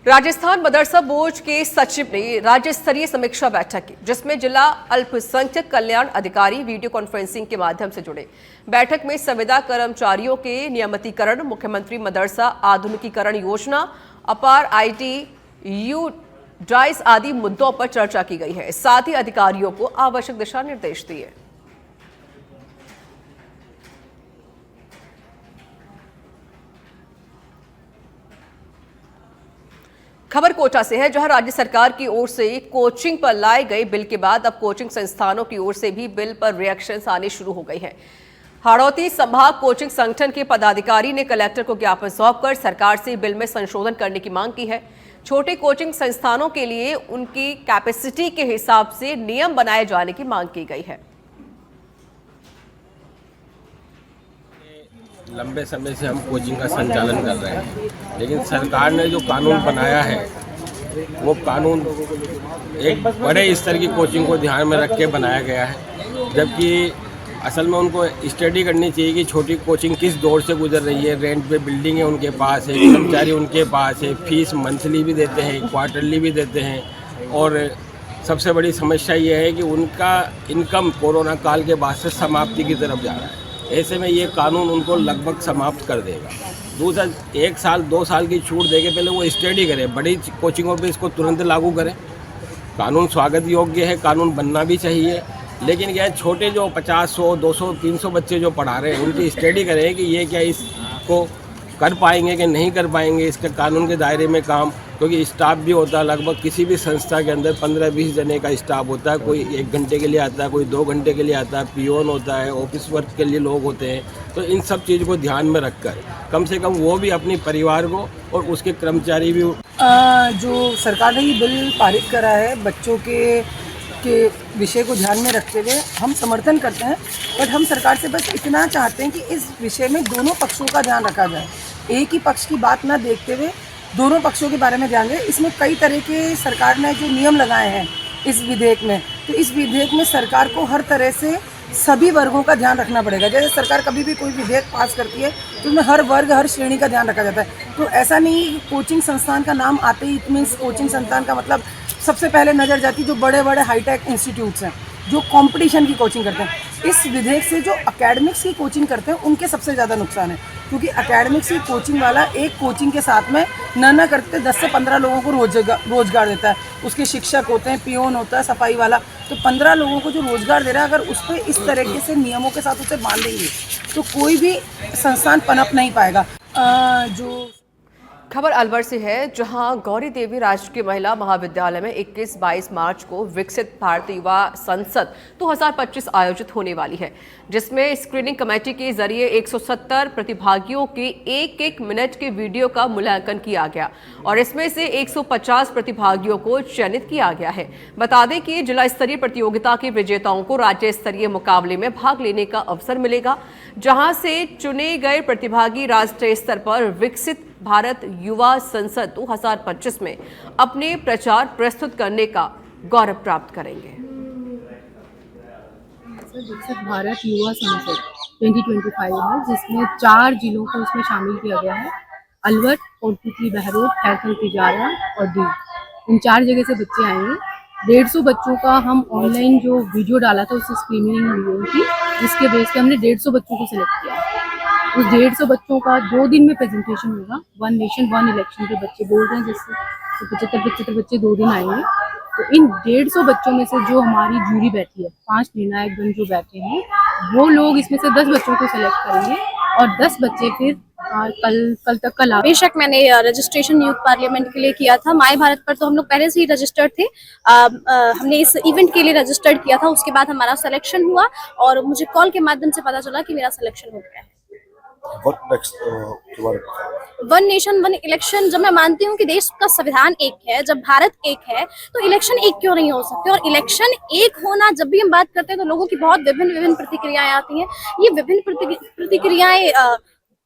राजस्थान मदरसा board के सचिव ने राज्य स्तरीय समीक्षा बैठक की, जिसमें जिला अल्पसंख्यक कल्याण अधिकारी वीडियो कॉन्फ्रेंसिंग के माध्यम से जुड़े। बैठक में संविदा कर्मचारियों के नियमितीकरण, मुख्यमंत्री मदरसा आधुनिकीकरण योजना, अपार IT, यू डाइस आदि मुद्दों पर चर्चा की गई है। साथ ही अधिकारियों को आवश्यक दिशा निर्देश दिए। खबर कोटा से है, जहां राज्य सरकार की ओर से कोचिंग पर लाए गए बिल के बाद अब कोचिंग संस्थानों की ओर से भी बिल पर रिएक्शंस आने शुरू हो गए हैं। हाड़ौती संभाग कोचिंग संगठन के पदाधिकारी ने कलेक्टर को ज्ञापन सौंपकर सरकार से बिल में संशोधन करने की मांग की है। छोटे कोचिंग संस्थानों के लिए उनकी कैपेसिटी के हिसाब से नियम बनाए जाने की मांग की गई है। लंबे समय से हम कोचिंग का संचालन कर रहे हैं, लेकिन सरकार ने जो कानून बनाया है वो कानून एक बड़े स्तर की कोचिंग को ध्यान में रख के बनाया गया है, जबकि असल में उनको स्टडी करनी चाहिए कि छोटी कोचिंग किस दौर से गुजर रही है। रेंट पे बिल्डिंग है उनके पास है, कर्मचारी उनके पास है, फीस मंथली भी देते हैं, क्वार्टरली भी देते हैं, और सबसे बड़ी समस्या ये है कि उनका इनकम कोरोना काल के बाद से समाप्ति की तरफ जा रहा है। ऐसे में ये कानून उनको लगभग समाप्त कर देगा। दूसरा, 1 साल 2 साल की छूट देके पहले वो स्टडी करें, बड़ी कोचिंगों पे इसको तुरंत लागू करें। कानून स्वागत योग्य है, कानून बनना भी चाहिए, लेकिन क्या छोटे जो 50, 100, 200, 300 बच्चे जो पढ़ा रहे हैं उनकी स्टडी करें कि ये क्या इसको कर पाएंगे कि नहीं कर पाएंगे, इसके कानून के दायरे में काम। क्योंकि स्टाफ भी होता है, लगभग किसी भी संस्था के अंदर 15-20 जने का स्टाफ होता है। कोई 1 घंटे के लिए आता है, कोई 2 घंटे के लिए आता है, पियोन होता है, ऑफिस वर्क के लिए लोग होते हैं। तो इन सब चीज़ को ध्यान में रखकर कम से कम वो भी अपने परिवार को और उसके कर्मचारी भी जो सरकार ने ये बिल पारित करा है बच्चों के विषय को ध्यान में रखते हुए हम समर्थन करते हैं। बट हम सरकार से बस इतना चाहते हैं कि इस विषय में दोनों पक्षों का ध्यान रखा जाए, एक ही पक्ष की बात ना देखते हुए दोनों पक्षों के बारे में ध्यान दें। इसमें कई तरह के सरकार ने जो नियम लगाए हैं इस विधेयक में, तो इस विधेयक में सरकार को हर तरह से सभी वर्गों का ध्यान रखना पड़ेगा। जैसे सरकार कभी भी कोई विधेयक पास करती है तो उसमें हर वर्ग, हर श्रेणी का ध्यान रखा जाता है। तो ऐसा नहीं कि कोचिंग संस्थान का नाम आते ही इसमें कोचिंग संस्थान का मतलब सबसे पहले नज़र जाती जो बड़े बड़े हाईटेक इंस्टीट्यूट्स हैं जो कंपटीशन की कोचिंग करते हैं। इस विधेयक से जो एकेडमिक्स की कोचिंग करते हैं उनके सबसे ज़्यादा नुकसान है, क्योंकि एकेडमिक्स की कोचिंग वाला एक कोचिंग के साथ में ना करते 10 से 15 लोगों को रोजगार देता है। उसके शिक्षक होते हैं, पियोन होता है, सफाई वाला, तो 15 लोगों को जो रोजगार दे रहा है, अगर उस पर इस तरीके से नियमों के साथ उसे बांध देंगे तो कोई भी संस्थान पनप नहीं पाएगा। खबर अलवर से है, जहां गौरी देवी राजकीय महिला महाविद्यालय में 21-22 मार्च को विकसित भारतीय युवा संसद 2025 आयोजित होने वाली है, जिसमें स्क्रीनिंग कमेटी के जरिए 170 प्रतिभागियों के 1-1 मिनट के वीडियो का मूल्यांकन किया गया और इसमें से 150 प्रतिभागियों को चयनित किया गया है। बता दें कि जिला स्तरीय प्रतियोगिता के विजेताओं को राज्य स्तरीय मुकाबले में भाग लेने का अवसर मिलेगा, जहां से चुने गए प्रतिभागी राष्ट्रीय स्तर पर विकसित भारत युवा संसद 2025 में अपने प्रचार प्रस्तुत करने का गौरव प्राप्त करेंगे। विकसित भारत युवा संसद 2025 है, जिसमें 4 जिलों को इसमें शामिल किया गया है। अलवर, कोटपुतली, बहरोड, खैरखल, तिजारा और दीव, इन 4 जगह से बच्चे आएंगे। 150 बच्चों का हम ऑनलाइन जो वीडियो डाला था उससे स्क्रीनिंग हुई थी, जिसके बेस पे हमने 150 बच्चों को सिलेक्ट किया। उस 150 बच्चों का 2 दिन में प्रेजेंटेशन होगा। 1 नेशन 1 इलेक्शन के बच्चे बोल रहे हैं, जिससे 75 बच्चे 2 दिन आएंगे। तो इन 150 बच्चों में से जो हमारी जूरी बैठी है, 5 निर्णायक गण जो बैठे हैं, वो लोग इसमें से 10 बच्चों को सिलेक्ट करेंगे और 10 बच्चे फिर कल तक का लाभ। बेशक मैंने रजिस्ट्रेशन यूथ पार्लियामेंट के लिए किया था। माय भारत पर तो हम लोग पहले से ही रजिस्टर्ड थे। हमने इस इवेंट के लिए रजिस्टर्ड किया था, उसके बाद हमारा सिलेक्शन हुआ और मुझे कॉल के माध्यम से पता चला कि मेरा सिलेक्शन हो गया है। वन नेशन 1 इलेक्शन, जब मैं मानती हूँ कि देश का संविधान एक है, जब भारत एक है तो इलेक्शन एक क्यों नहीं हो सकते। और इलेक्शन एक होना, जब भी हम बात करते हैं तो लोगों की बहुत विभिन्न प्रतिक्रियाएं आती हैं। ये विभिन्न प्रतिक्रियाएं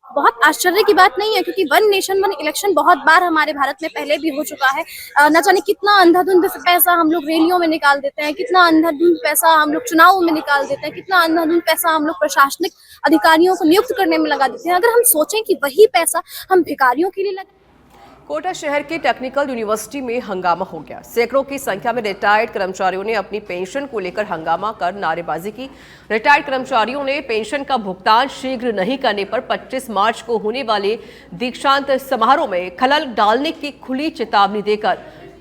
बहुत आश्चर्य की बात नहीं है, क्योंकि 1 नेशन 1 इलेक्शन बहुत बार हमारे भारत में पहले भी हो चुका है। न जाने कितना अंधाधुंध पैसा हम लोग रैलियों में निकाल देते हैं, कितना अंधाधुंध पैसा हम लोग चुनावों में निकाल देते हैं, कितना अंधाधुंध पैसा हम लोग प्रशासनिक अधिकारियों को नियुक्त करने में लगा देते हैं। अगर हम सोचें कि वही पैसा हम भिखारियों के लिए लगे। कोटा शहर के टेक्निकल यूनिवर्सिटी में हंगामा हो गया। सैकड़ों की संख्या में रिटायर्ड कर्मचारियों ने अपनी पेंशन को लेकर हंगामा कर नारेबाजी की। रिटायर्ड कर्मचारियों ने पेंशन का भुगतान शीघ्र नहीं करने पर 25 मार्च को होने वाले दीक्षांत समारोह में खलल डालने की खुली चेतावनी देकर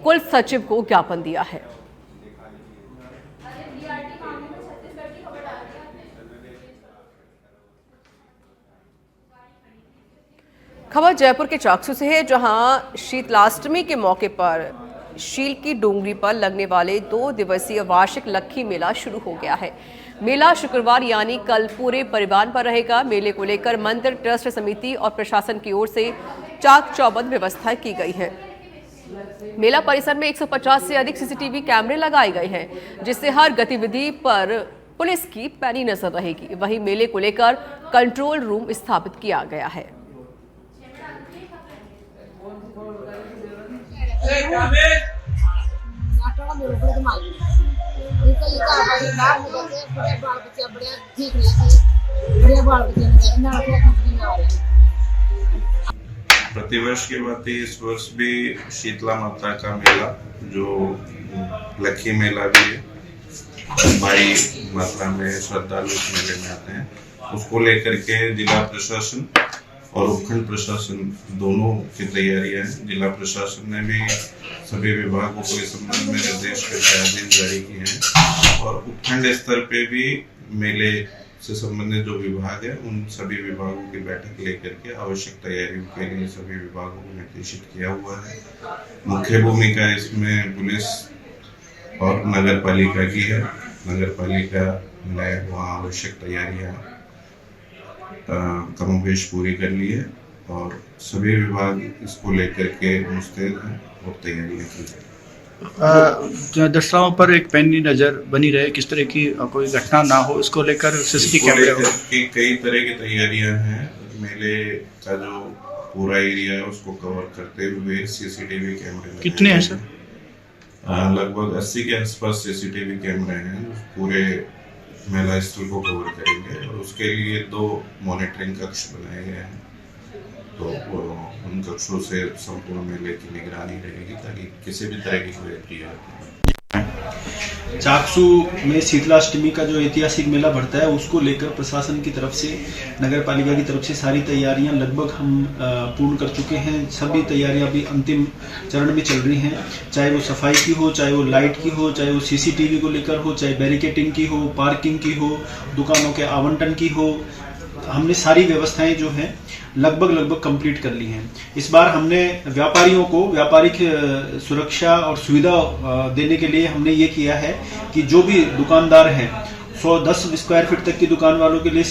कुल सचिव को ज्ञापन दिया है। खबर जयपुर के चाकसू से है, जहां शीतलाष्टमी के मौके पर शील की डोंगरी पर लगने वाले 2 दिवसीय वार्षिक लक्खी मेला शुरू हो गया है। मेला शुक्रवार यानी कल पूरे परिवार पर रहेगा। मेले को लेकर मंदिर ट्रस्ट समिति और प्रशासन की ओर से चाक चौबंद व्यवस्थाएं की गई है। मेला परिसर में 150 से अधिक सीसीटीवी कैमरे लगाए गए हैं, जिससे हर गतिविधि पर पुलिस की पैनी नजर रहेगी। वहीं मेले को लेकर कंट्रोल रूम स्थापित किया गया है। प्रतिवर्ष की बात है, इस वर्ष भी शीतला माता का मेला जो लक्खी मेला भी है, भारी मात्रा में श्रद्धालु इस मेले में आते हैं। उसको लेकर के जिला प्रशासन और उपखंड प्रशासन दोनों की तैयारियां हैं। जिला प्रशासन ने भी सभी विभागों को इस संबंध में निर्देश करके आदेश जारी किए हैं और उपखंड स्तर पे भी मेले से संबंधित जो विभाग है उन सभी विभागों की बैठक लेकर के आवश्यक तैयारियों के लिए सभी विभागों को निर्देशित किया हुआ है। मुख्य भूमिका इसमें पुलिस और नगर पालिका की है। नगर पालिका ने वहाँ आवश्यक तैयारियां कमोबेश पूरी कर ली है और सभी विभाग इसको लेकर के मुस्तैद हैं और तैयारियां की जाए। दशहराओं पर एक पैनी नजर बनी रहे, किस तरह की कोई घटना ना हो, इसको लेकर सीसीटीवी कैमरे की कई तरह की तैयारियां हैं। मेले का जो पूरा एरिया है उसको कवर करते हुए सीसीटीवी कैमरे कितने हैं सर? लगभग 80 के आसपास सीसीटीवी कैमरे हैं। पूरे मेला स्थल को कवर करेंगे और उसके लिए 2 मॉनिटरिंग कक्ष बनाए गए हैं, तो उन कक्षों से संपूर्ण मेले की निगरानी रहेगी ताकि किसी भी तरह की कोई अप्रिय चाकसू में शीतलाष्टमी का जो ऐतिहासिक मेला बढ़ता है उसको लेकर प्रशासन की तरफ से, नगर पालिका की तरफ से सारी तैयारियां लगभग हम पूर्ण कर चुके हैं। सभी तैयारियां अभी अंतिम चरण में चल रही हैं, चाहे वो सफाई की हो, चाहे वो लाइट की हो, चाहे वो सीसीटीवी को लेकर हो, चाहे बैरिकेटिंग की हो, पार्किंग की हो, दुकानों के आवंटन की हो। हमने सारी व्यवस्थाएं जो हैं लगभग कंप्लीट कर ली हैं। इस बार हमने व्यापारियों को व्यापारिक सुरक्षा और सुविधा देने के लिए हमने ये किया है कि जो भी दुकानदार हैं 110 स्क्वायर फीट तक की दुकान वालों के लिए